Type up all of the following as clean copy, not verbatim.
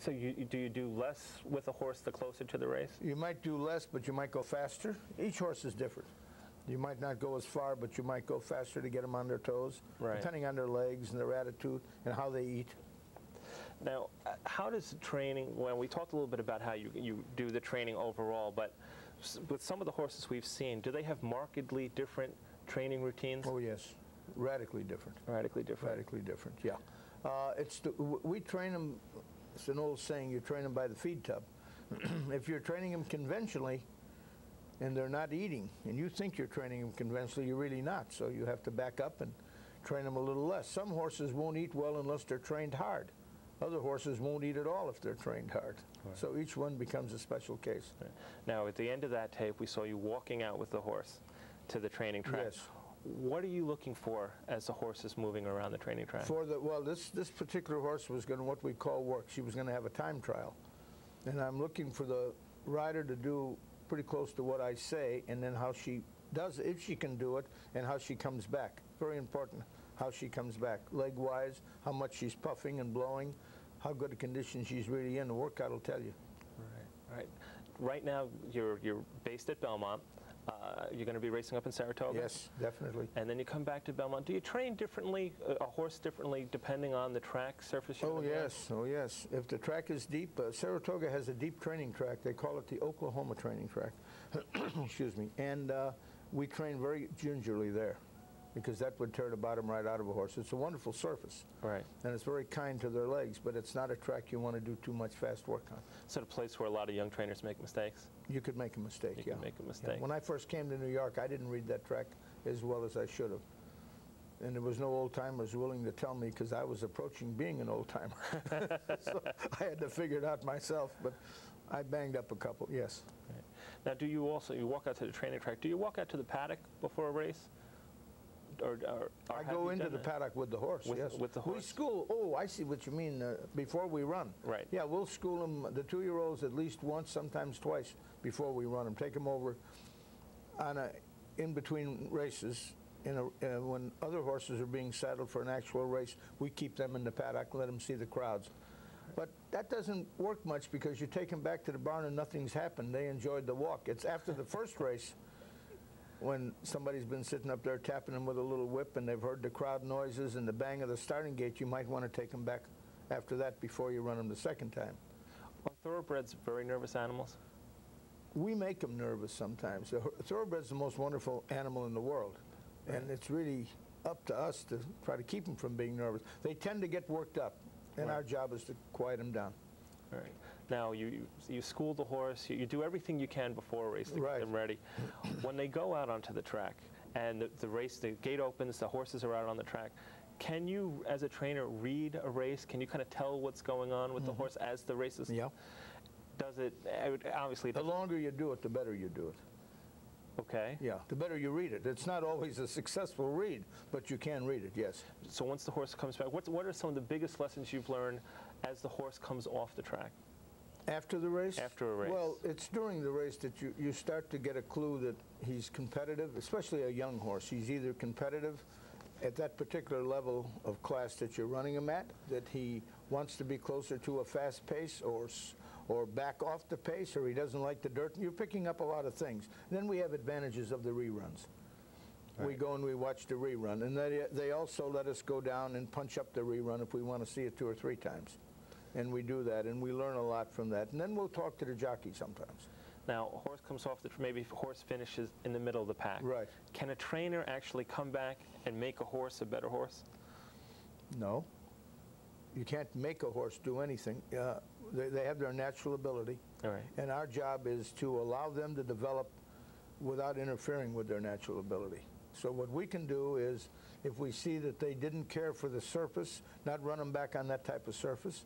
So do you do less with a horse the closer to the race? You might do less, but you might go faster. Each horse is different. You might not go as far, but you might go faster to get them on their toes, depending on their legs and their attitude and how they eat. Now, how does training, well, we talked a little bit about how you do the training overall, but with some of the horses we've seen, do they have markedly different training routines? Oh, yes. Radically different. Radically different. Radically different, yeah. We train them, it's an old saying, you train them by the feed tub. If you're training them conventionally and they're not eating, and you think you're training them conventionally, you're really not. So you have to back up and train them a little less. Some horses won't eat well unless they're trained hard. Other horses won't eat at all if they're trained hard. Right. So each one becomes a special case. Right. Now, at the end of that tape, we saw you walking out with the horse to the training track. Yes. What are you looking for as the horse is moving around the training track? Well, this particular horse was going to what we call work. She was going to have a time trial. And I'm looking for the rider to do pretty close to what I say, and then how she does, if she can do it, and how she comes back. Very important, how she comes back. Leg-wise, how much she's puffing and blowing, how good a condition she's really in. The workout will tell you. Right, right. Right now, you're based at Belmont. You're going to be racing up in Saratoga? Yes, definitely. And then you come back to Belmont. Do you train differently, a horse differently, depending on the track surface? Oh, yes. Oh, yes. If the track is deep, Saratoga has a deep training track. They call it the Oklahoma training track. Excuse me. And we train very gingerly there, because that would tear the bottom right out of a horse. It's a wonderful surface. Right. And it's very kind to their legs, but it's not a track you want to do too much fast work on. Is it a place where a lot of young trainers make mistakes? You could make a mistake, You could make a mistake. Yeah. When I first came to New York, I didn't read that track as well as I should have. And there was no old-timers willing to tell me, because I was approaching being an old-timer. So I had to figure it out myself, but I banged up a couple, yes. Right. Now, do you also, you walk out to the training track, do you walk out to the paddock before a race? Or I go into the paddock with the horse, yes. With the horse? We school, oh, I see what you mean, before we run. Right. Yeah, we'll school them, the 2-year-olds, at least once, sometimes twice before we run them. Take them over on in between races. When other horses are being saddled for an actual race, we keep them in the paddock and let them see the crowds. But that doesn't work much, because you take them back to the barn and nothing's happened. They enjoyed the walk. It's after the first race, when somebody's been sitting up there tapping them with a little whip and they've heard the crowd noises and the bang of the starting gate, you might want to take them back after that before you run them the second time. Are thoroughbreds very nervous animals? We make them nervous sometimes. A thoroughbred's the most wonderful animal in the world, and it's really up to us to try to keep them from being nervous. They tend to get worked up, and our job is to quiet them down. All right. Now, you school the horse, you do everything you can before a race to get them ready. When they go out onto the track and the gate opens, the horses are out on the track, can you, as a trainer, read a race? Can you kind of tell what's going on with the horse as the race is? Yeah. Does it, obviously... The longer you do it, the better you do it. Okay. Yeah, the better you read it. It's not always a successful read, but you can read it, yes. So once the horse comes back, what are some of the biggest lessons you've learned as the horse comes off the track? After the race? After a race. Well, it's during the race that you start to get a clue that he's competitive, especially a young horse. He's either competitive at that particular level of class that you're running him at, that he wants to be closer to a fast pace or back off the pace, or he doesn't like the dirt. You're picking up a lot of things. Then we have advantages of the reruns. Right. We go and we watch the rerun, and they also let us go down and punch up the rerun if we want to see it 2 or 3 times. And we do that, and we learn a lot from that. And then we'll talk to the jockey sometimes. Now, a horse comes off maybe if a horse finishes in the middle of the pack. Right. Can a trainer actually come back and make a horse a better horse? No. You can't make a horse do anything. They have their natural ability. All right. And our job is to allow them to develop without interfering with their natural ability. So what we can do is, if we see that they didn't care for the surface, not run them back on that type of surface.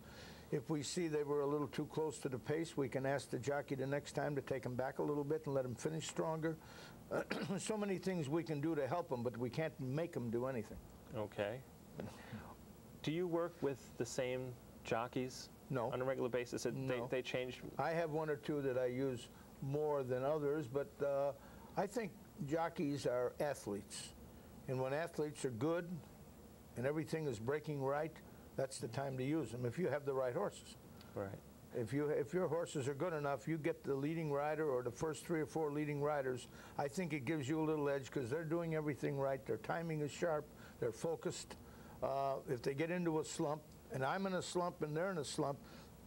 If we see they were a little too close to the pace, we can ask the jockey the next time to take them back a little bit and let them finish stronger. So many things we can do to help them, but we can't make them do anything. Okay. Do you work with the same jockeys on a regular basis? No. They change? I have 1 or 2 that I use more than others, but I think jockeys are athletes. And when athletes are good and everything is breaking right, that's the time to use them, if you have the right horses. Right. If your horses are good enough, you get the leading rider or the first 3 or 4 leading riders. I think it gives you a little edge because they're doing everything right. Their timing is sharp. They're focused. If they get into a slump, and I'm in a slump and they're in a slump,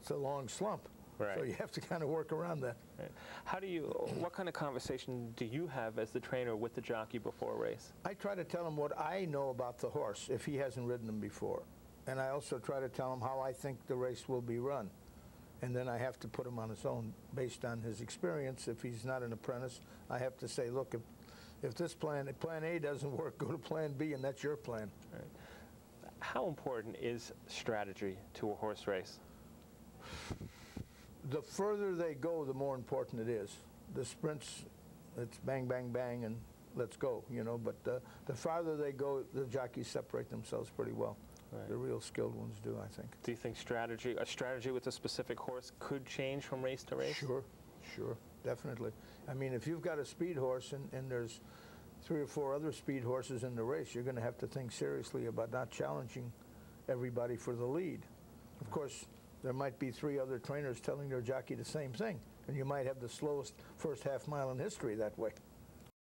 it's a long slump. Right. So you have to kind of work around that. Right. What kind of conversation do you have as the trainer with the jockey before a race? I try to tell him what I know about the horse if he hasn't ridden him before. And I also try to tell him how I think the race will be run. And then I have to put him on his own based on his experience. If he's not an apprentice, I have to say, look, if this plan A doesn't work, go to plan B, and that's your plan. Right. How important is strategy to a horse race? The further they go, the more important it is. The sprints, it's bang, bang, bang, and let's go, you know. But the farther they go, the jockeys separate themselves pretty well. Right. The real skilled ones do, I think. Do you think a strategy with a specific horse could change from race to race? Sure, definitely. I mean, if you've got a speed horse and there's 3 or 4 other speed horses in the race, you're going to have to think seriously about not challenging everybody for the lead. Of course, there might be 3 other trainers telling their jockey the same thing, and you might have the slowest first half mile in history that way.